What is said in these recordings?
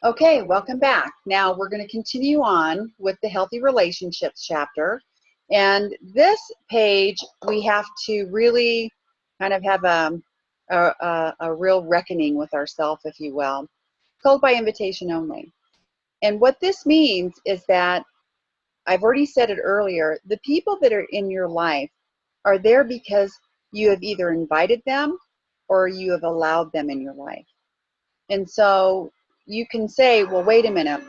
Okay, welcome back. Now we're going to continue on with the healthy relationships chapter. And this page, we have to really kind of have a real reckoning with ourselves, if you will, called by invitation only. And what this means is that, I've already said it earlier, the people that are in your life are there because you have either invited them or you have allowed them in your life. And so you can say, well, wait a minute.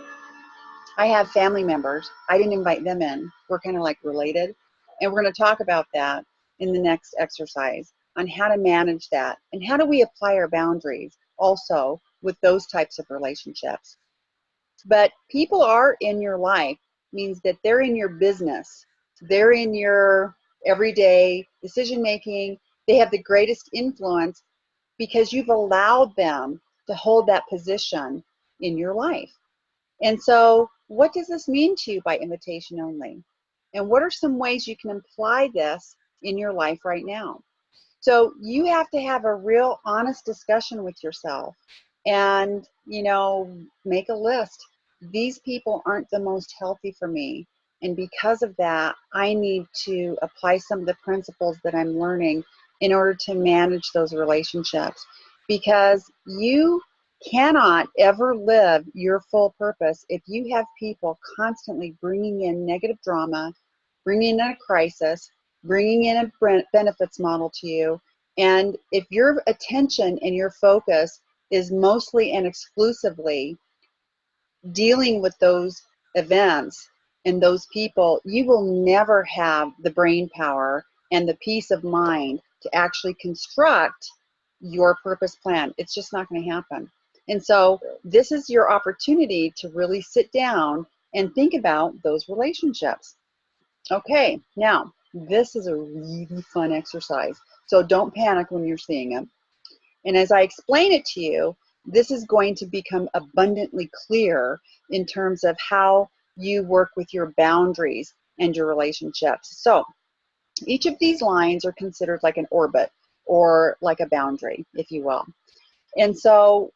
I have family members. I didn't invite them in. We're kind of like related. And we're going to talk about that in the next exercise on how to manage that and how do we apply our boundaries also with those types of relationships. But people are in your life means that they're in your business. They're in your everyday decision making. They have the greatest influence because you've allowed them to hold that position in your life. And so, what does this mean to you by invitation only? And what are some ways you can apply this in your life right now? So, you have to have a real honest discussion with yourself and, make a list. These people aren't the most healthy for me. And because of that, I need to apply some of the principles that I'm learning in order to manage those relationships. Because you cannot ever live your full purpose if you have people constantly bringing in negative drama, bringing in a crisis, bringing in a benefits model to you. And if your attention and your focus is mostly and exclusively dealing with those events and those people, you will never have the brain power and the peace of mind to actually construct your purpose plan. It's just not going to happen. And so this is your opportunity to really sit down and think about those relationships. Okay, now this is a really fun exercise. So don't panic when you're seeing it. And as I explain it to you, this is going to become abundantly clear in terms of how you work with your boundaries and your relationships. So each of these lines are considered like an orbit or like a boundary, if you will. And so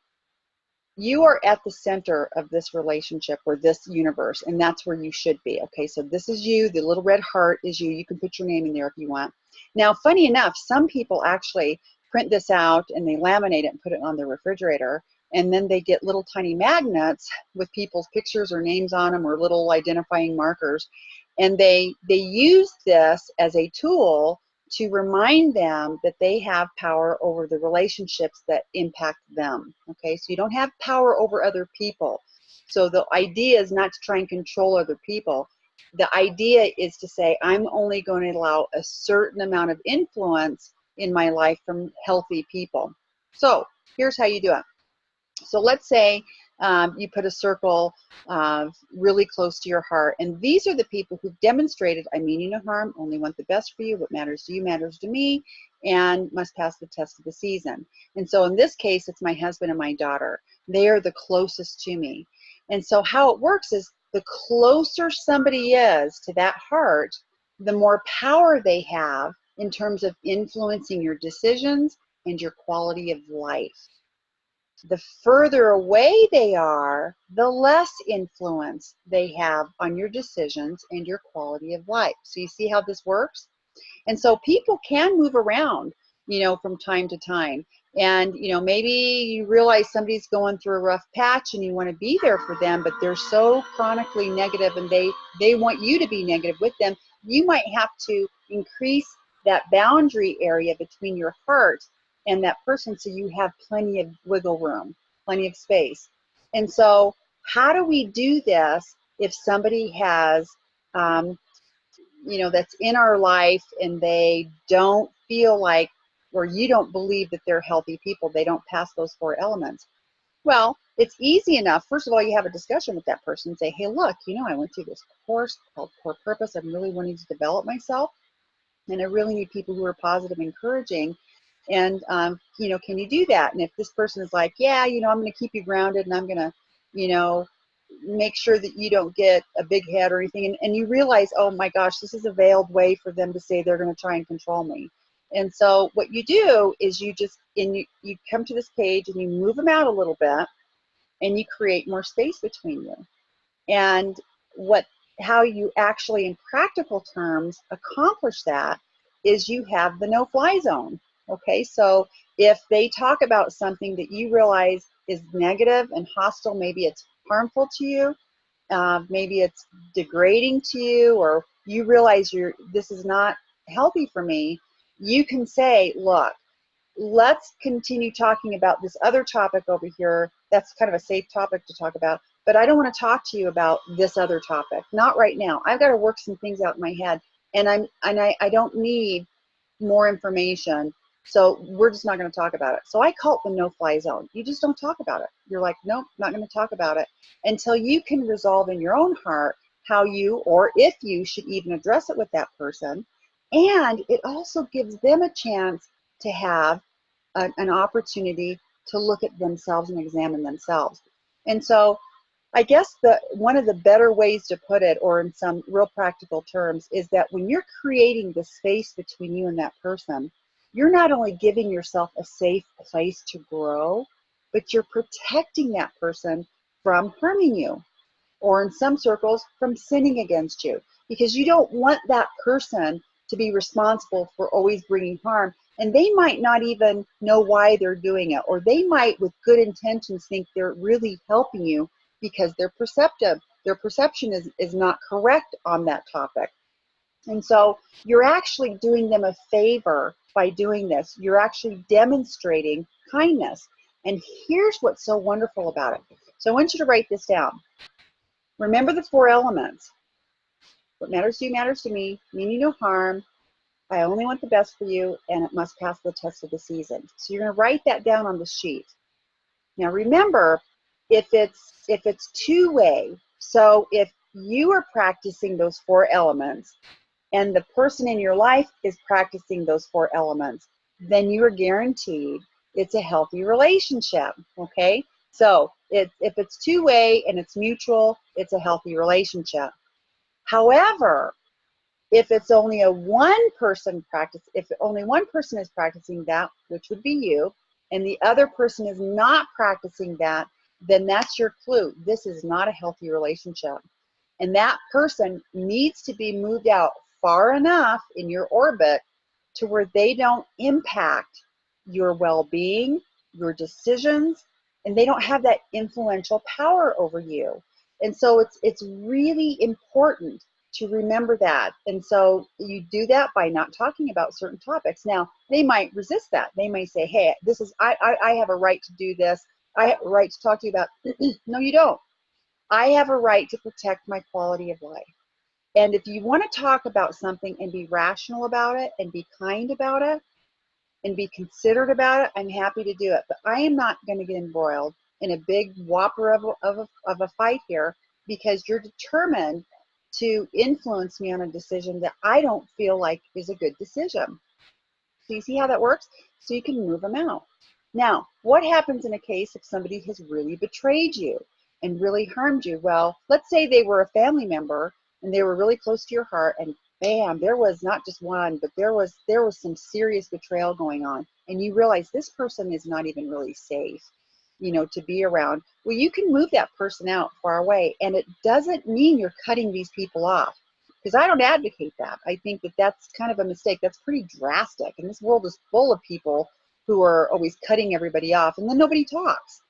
you are at the center of this relationship or this universe, and that's where you should be. Okay, so this is you. The little red heart is you. You can put your name in there if you want. Now, funny enough, some people actually print this out and they laminate it and put it on their refrigerator, and then they get little tiny magnets with people's pictures or names on them or little identifying markers, and they use this as a tool to remind them that they have power over the relationships that impact them. Okay, so you don't have power over other people. So the idea is not to try and control other people. The idea is to say, I'm only going to allow a certain amount of influence in my life from healthy people. So here's how you do it. So let's say you put a circle really close to your heart, and these are the people who've demonstrated, I mean you no harm, only want the best for you, what matters to you matters to me, and must pass the test of the season. And so in this case, it's my husband and my daughter. They are the closest to me. And so how it works is the closer somebody is to that heart, the more power they have in terms of influencing your decisions and your quality of life. The further away they are, the less influence they have on your decisions and your quality of life. So you see how this works? And so people can move around, from time to time. And, maybe you realize somebody's going through a rough patch and you want to be there for them, but they're so chronically negative and they want you to be negative with them. You might have to increase that boundary area between your heart and that person so you have plenty of wiggle room, plenty of space. And so how do we do this if somebody has that's in our life and they don't feel like, or you don't believe that they're healthy people, they don't pass those four elements? Well, it's easy enough. First of all, you have a discussion with that person and say, hey, look, I went through this course called Core Purpose. I'm really wanting to develop myself, and I really need people who are positive, encouraging. And, can you do that? And if this person is like, yeah, I'm going to keep you grounded and I'm going to, make sure that you don't get a big head or anything. And you realize, oh my gosh, this is a veiled way for them to say they're going to try and control me. And so what you do is you come to this page and you move them out a little bit. and you create more space between you. And how you actually in practical terms accomplish that is you have the no-fly zone. Okay, so if they talk about something that you realize is negative and hostile, maybe it's harmful to you, maybe it's degrading to you, or you realize this is not healthy for me, you can say, look, let's continue talking about this other topic over here. That's kind of a safe topic to talk about, but I don't want to talk to you about this other topic. Not right now. I've got to work some things out in my head, and I don't need more information. So we're just not going to talk about it. So I call it the no-fly zone. You just don't talk about it. You're like, nope, not going to talk about it until you can resolve in your own heart how you, or if you should even address it with that person. And it also gives them a chance to have an opportunity to look at themselves and examine themselves. And so I guess one of the better ways to put it, or in some real practical terms, is that when you're creating the space between you and that person, you're not only giving yourself a safe place to grow, but you're protecting that person from harming you, or in some circles, from sinning against you, because you don't want that person to be responsible for always bringing harm. And they might not even know why they're doing it, or they might, with good intentions, think they're really helping you because they're perceptive. Their perception is not correct on that topic. And so you're actually doing them a favor by doing this. You're actually demonstrating kindness. And here's what's so wonderful about it. So I want you to write this down. Remember the 4 elements. What matters to you matters to me, mean you no harm, I only want the best for you, and it must pass the test of the season. So you're going to write that down on the sheet. Now remember, if it's two-way, so if you are practicing those 4 elements and the person in your life is practicing those 4 elements, then you are guaranteed it's a healthy relationship, okay? So if it's two-way and it's mutual, it's a healthy relationship. However, if it's only if only one person is practicing that, which would be you, and the other person is not practicing that, then that's your clue. This is not a healthy relationship. And that person needs to be moved out far enough in your orbit to where they don't impact your well-being, your decisions, and they don't have that influential power over you. And so it's really important to remember that. And so you do that by not talking about certain topics. Now, they might resist that. They may say, hey, I have a right to do this. I have a right to talk to you about, no, you don't. I have a right to protect my quality of life. And if you want to talk about something and be rational about it and be kind about it and be considerate about it, I'm happy to do it. But I am not going to get embroiled in a big whopper of a fight here, because you're determined to influence me on a decision that I don't feel like is a good decision. So you see how that works? So you can move them out. Now, what happens in a case if somebody has really betrayed you and really harmed you? Well, let's say they were a family member and they were really close to your heart, and bam, there was not just one, but there was some serious betrayal going on, and you realize this person is not even really safe, to be around. Well, you can move that person out far away, and it doesn't mean you're cutting these people off, because I don't advocate that. I think that that's kind of a mistake. That's pretty drastic, and this world is full of people who are always cutting everybody off, and then nobody talks.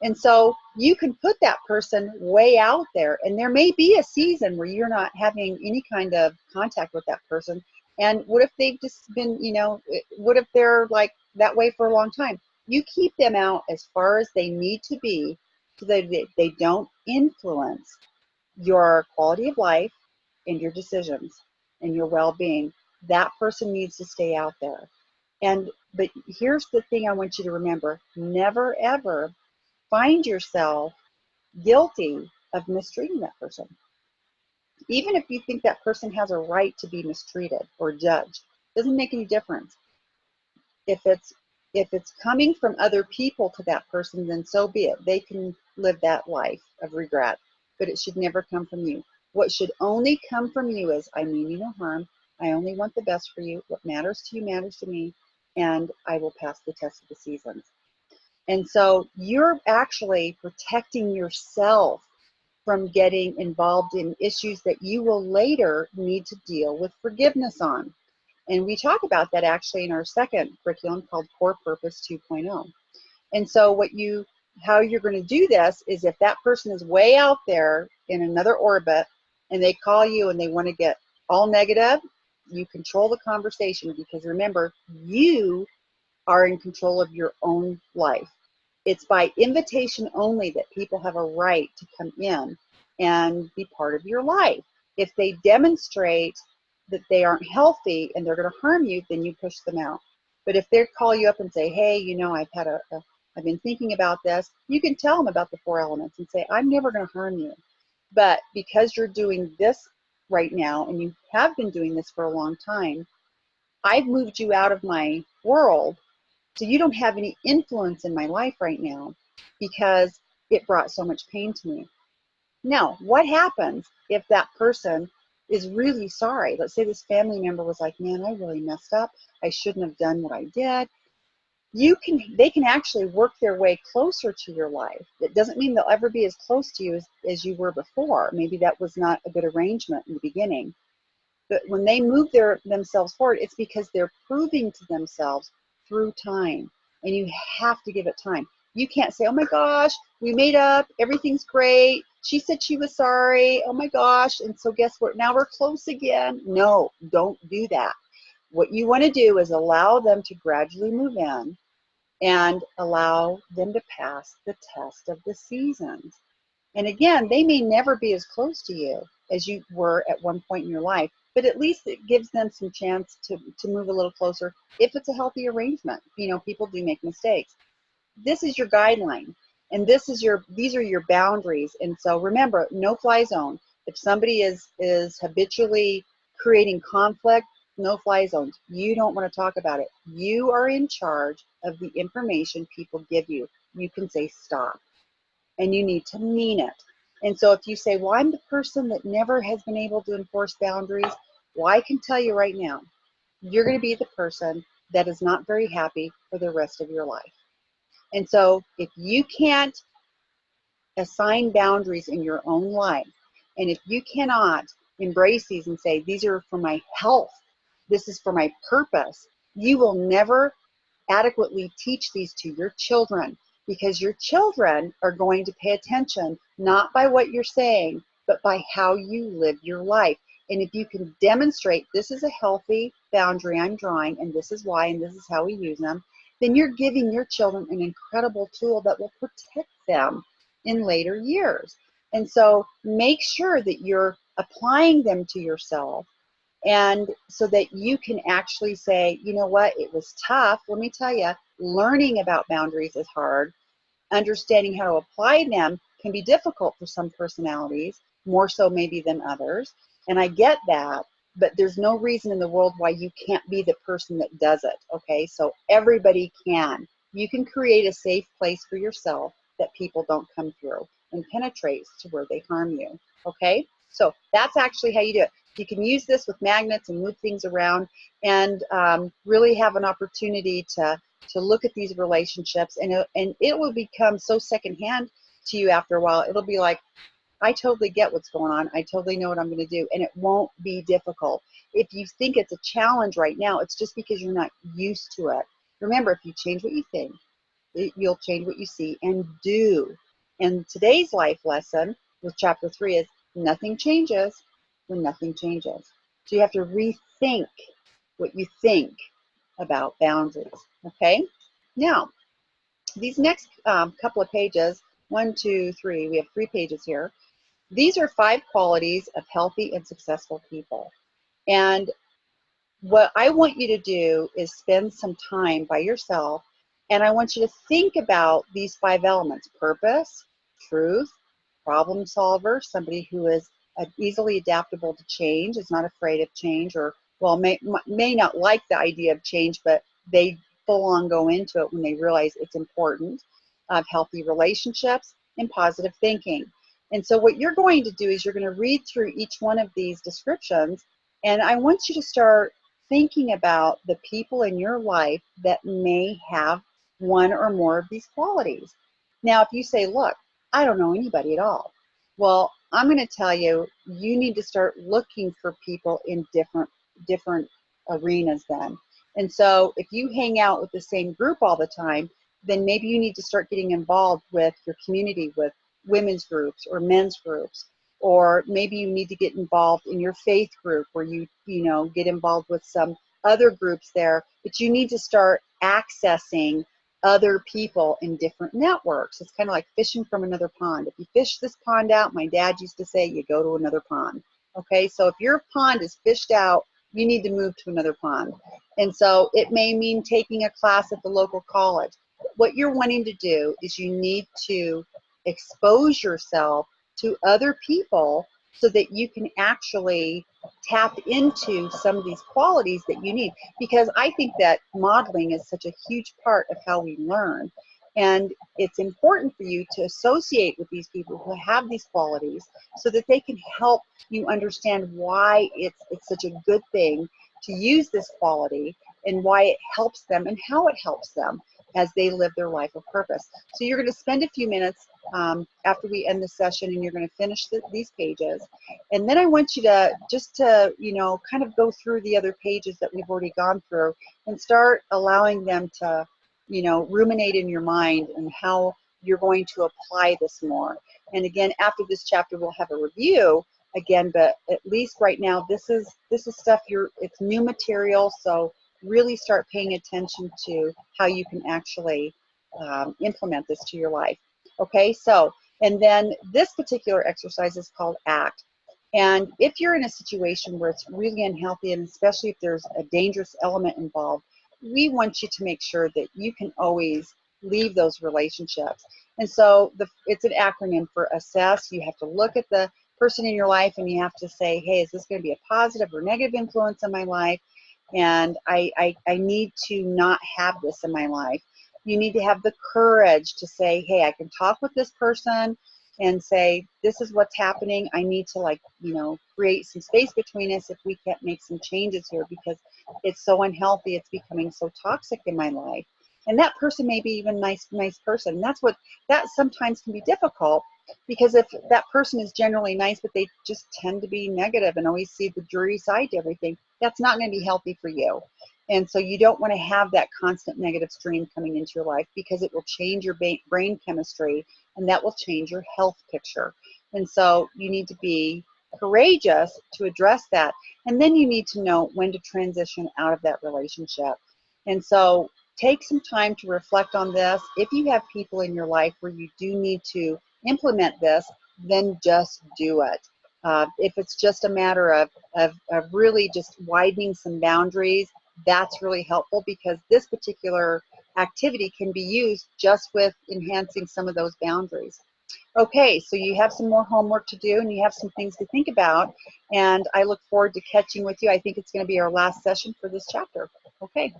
And so you can put that person way out there, and there may be a season where you're not having any kind of contact with that person. And what if they've just been, what if they're like that way for a long time? You keep them out as far as they need to be so that they don't influence your quality of life and your decisions and your well-being. That person needs to stay out there. But here's the thing I want you to remember: never ever find yourself guilty of mistreating that person. Even if you think that person has a right to be mistreated or judged, doesn't make any difference. If it's coming from other people to that person, then so be it. They can live that life of regret, but it should never come from you. What should only come from you is, I mean you no harm. I only want the best for you. What matters to you matters to me, and I will pass the test of the seasons. And so you're actually protecting yourself from getting involved in issues that you will later need to deal with forgiveness on. And we talk about that actually in our second curriculum called Core Purpose 2.0. And so how you're going to do this is if that person is way out there in another orbit and they call you and they want to get all negative, you control the conversation, because remember, you are in control of your own life. It's by invitation only that people have a right to come in and be part of your life. If they demonstrate that they aren't healthy and they're going to harm you, then you push them out. But if they call you up and say, hey, I've been thinking about this, you can tell them about the 4 elements and say, I'm never going to harm you. But because you're doing this right now, and you have been doing this for a long time, I've moved you out of my world, so you don't have any influence in my life right now because it brought so much pain to me. Now, what happens if that person is really sorry? Let's say this family member was like, man, I really messed up. I shouldn't have done what I did. They can actually work their way closer to your life. It doesn't mean they'll ever be as close to you as you were before. Maybe that was not a good arrangement in the beginning. But when they move themselves forward, it's because they're proving to themselves through time. And you have to give it time. You can't say, oh my gosh, we made up, everything's great. She said she was sorry. Oh my gosh. And so guess what? Now we're close again. No, don't do that. What you want to do is allow them to gradually move in and allow them to pass the test of the seasons. And again, they may never be as close to you as you were at one point in your life, but at least it gives them some chance to move a little closer if it's a healthy arrangement. You know, people do make mistakes. This is your guideline, and these are your boundaries. And so remember, no fly zone. If somebody is habitually creating conflict, no fly zones. You don't want to talk about it. You are in charge of the information people give you. You can say stop, and you need to mean it. And so if you say, well, I'm the person that never has been able to enforce boundaries, well, I can tell you right now, you're going to be the person that is not very happy for the rest of your life. And so if you can't assign boundaries in your own life, and if you cannot embrace these and say, these are for my health, this is for my purpose, you will never adequately teach these to your children, because your children are going to pay attention not by what you're saying, but by how you live your life. And if you can demonstrate this is a healthy boundary I'm drawing, and this is why, and this is how we use them, then you're giving your children an incredible tool that will protect them in later years. And so make sure that you're applying them to yourself, and so that you can actually say, you know what, it was tough. Let me tell you, learning about boundaries is hard. Understanding how to apply them can be difficult for some personalities, more so maybe than others. And I get that, but there's no reason in the world why you can't be the person that does it, okay? So everybody can. You can create a safe place for yourself that people don't come through and penetrate to where they harm you, okay? So that's actually how you do it. You can use this with magnets and move things around, and really have an opportunity to look at these relationships, and it will become so secondhand to you after a while. It'll be like, I totally get what's going on. I totally know what I'm going to do, and it won't be difficult. If you think it's a challenge right now, it's just because you're not used to it. Remember, if you change what you think, you'll change what you see and do. And today's life lesson with chapter 3 is nothing changes when nothing changes. So you have to rethink what you think about boundaries, okay? Now, these next couple of pages, 1, 2, 3, we have 3 pages here. These are 5 qualities of healthy and successful people. And what I want you to do is spend some time by yourself, and I want you to think about these 5 elements: purpose, truth, problem solver, somebody who is easily adaptable to change, is not afraid of change, or well, may not like the idea of change, but they full on go into it when they realize it's important, of healthy relationships, and positive thinking. And so what you're going to do is you're going to read through each one of these descriptions, and I want you to start thinking about the people in your life that may have one or more of these qualities. Now, if you say, look, I don't know anybody at all, well, I'm going to tell you, you need to start looking for people in different arenas then. And so if you hang out with the same group all the time, then maybe you need to start getting involved with your community, with women's groups or men's groups, or maybe you need to get involved in your faith group where you get involved with some other groups there, but you need to start accessing other people in different networks. It's kind of like fishing from another pond. If you fish this pond out, my dad used to say, you go to another pond. Okay, so if your pond is fished out, you need to move to another pond. And so it may mean taking a class at the local college. What you're wanting to do is you need to expose yourself to other people so that you can actually tap into some of these qualities that you need. Because I think that modeling is such a huge part of how we learn. And it's important for you to associate with these people who have these qualities so that they can help you understand why it's such a good thing to use this quality and why it helps them and how it helps them as they live their life of purpose. So you're going to spend a few minutes after we end the session, and you're going to finish these pages. And then I want you to just to, kind of go through the other pages that we've already gone through and start allowing them to, ruminate in your mind and how you're going to apply this more. And again, after this chapter, we'll have a review again, but at least right now, this is stuff it's new material, so really start paying attention to how you can actually implement this to your life. Okay, so, and then this particular exercise is called ACT. And if you're in a situation where it's really unhealthy, and especially if there's a dangerous element involved, we want you to make sure that you can always leave those relationships. And so it's an acronym for assess. You have to look at the person in your life and you have to say, hey, is this going to be a positive or negative influence in my life? And I need to not have this in my life. You need to have the courage to say, hey, I can talk with this person and say, this is what's happening. I need to create some space between us if we can't make some changes here because it's so unhealthy. It's becoming so toxic in my life. And that person may be even nice person. And that sometimes can be difficult because if that person is generally nice, but they just tend to be negative and always see the dreary side to everything, that's not going to be healthy for you. And so you don't want to have that constant negative stream coming into your life because it will change your brain chemistry and that will change your health picture. And so you need to be courageous to address that. And then you need to know when to transition out of that relationship. And so take some time to reflect on this. If you have people in your life where you do need to implement this, then just do it. If it's just a matter of really just widening some boundaries, that's really helpful because this particular activity can be used just with enhancing some of those boundaries. Okay, so you have some more homework to do and you have some things to think about, and I look forward to catching with you. I think it's going to be our last session for this chapter. Okay.